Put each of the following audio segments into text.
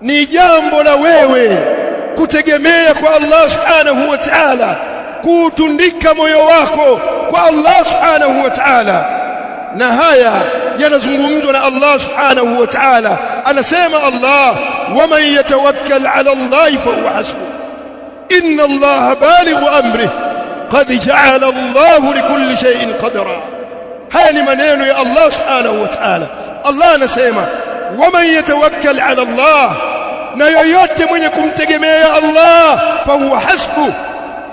ni jambo la wewe kutegemea kwa Allah subhanahu wa ta'ala, kutundika moyo wako kwa Allah subhanahu wa ta'ala. Na haya yanazungumzwa na Allah subhanahu wa ta'ala, anasema Allah, waman yatawakkal ala Allah fa huwa hasbuh inna Allah balighu amrihi qad ja'ala Allah likulli shay'in qadra. haya ni maneno ya Allah subhanahu wa ta'ala. Allah anasema waman yatawakkal ala Allah, na yoyote mwenye kumtegemea Allah fa huwa hasbuh,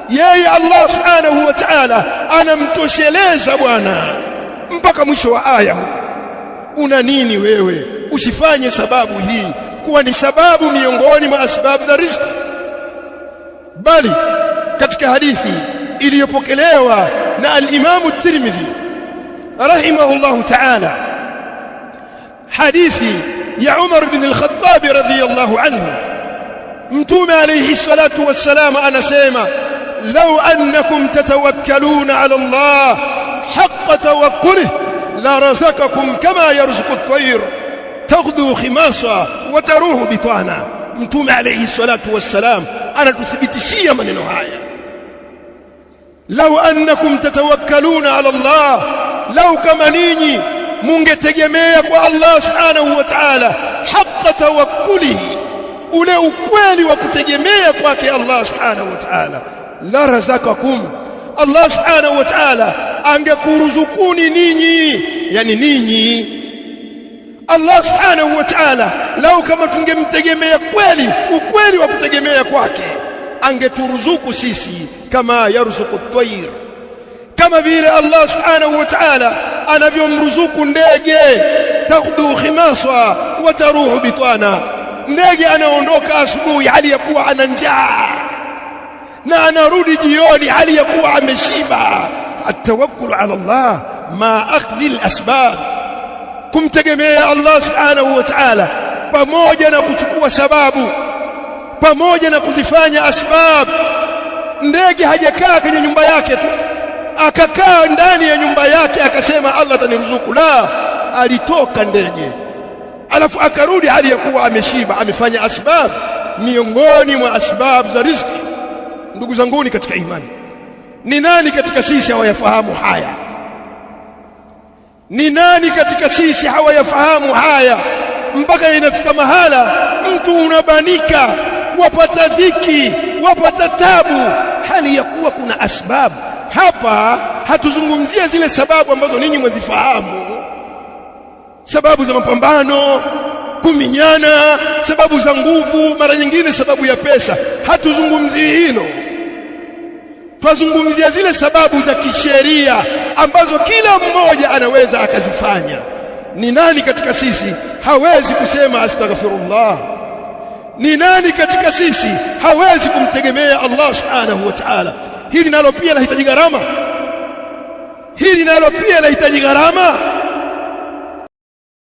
yeye Allah subhanahu wa ta'ala anamtosheleza bwana. Mpaka mwisho wa aya. Una nini wewe usifanye sababu hii kuwa ni sababu miongoni mwa asbabu za riziki? Bali katika hadithi iliyopokelewa na al-Imam at-Tirmidhi rahimahullahu ta'ala, hadithi ya Umar ibn al-Khattab radhiyallahu anhu, Mtume alayhi salatu wassalam anasema, law annakum tatawakkaluna ala Allah haqqa tawakkulihi la razaqakum kama yarzuqu at-tayr taghdu khimasa wa taruhu bitana. Mtume alayhi salatu wassalam anatuthibitishia maneno haya, law annakum tatawakkaluna ala Allah, law kama ninyi mungetegemea kwa Allah subhanahu wa ta'ala haqqa tawakkulihi, ule ukweli wa kutegemea kwake Allah subhanahu wa ta'ala, la razaqakum, Allah subhanahu wa ta'ala angekuruzukuni ninyi, yani ninyi Allah subhanahu wa ta'ala lau kama tungemtegemea kweli, ukweli wa kutegemea kwake, angeturuzuku sisi kama yarzuqu at-tayr, kama vile Allah subhanahu wa ta'ala anavyomruzuku ndege, taghdu khimasa wa taruhu bitana. Ndege anaondoka asubuhi hali ya kuwa ana njaa na anarudi jioni hali ya kuwa ameshiba. At-tawakkul ala Allah ma akhdhi al-asbab, kumtegemea Allah subhanahu wa ta'ala pamoja na kuchukua sababu, pamoja na kuzifanya asbab. Ndege hajakaa kwenye nyumba yake tu akakaa ndani ya nyumba yake akasema Allah ataniruzuku, la, alitoka ndege alafu akarudi hali ya kuwa ameshiba, amefanya asbab miongoni mwa asbab za riziki. Ndugu zanguni katika imani, ni nani katika sisi hawayafahamu haya? Ni nani katika sisi hawayafahamu haya? Mpaka inafika mahala mtu unabanika, wapata dhiki, wapata tabu, hali ya kuwa kuna asbab. Hapa hatuzungumzia zile sababu ambazo ninyi mwazifahamu, sababu za mapambano, kuminyana, sababu za nguvu, mara nyingine sababu ya pesa. Hatuzungumzii hilo, twazungumzia zile sababu za kisheria ambazo kila mmoja anaweza akazifanya. Ni nani katika sisi hawezi kusema astaghfirullah? Ni nani katika sisi hawezi kumtegemea Allah subhanahu wa ta'ala? Hili nalo pia lahitaji gharama, hili nalo pia lahitaji gharama.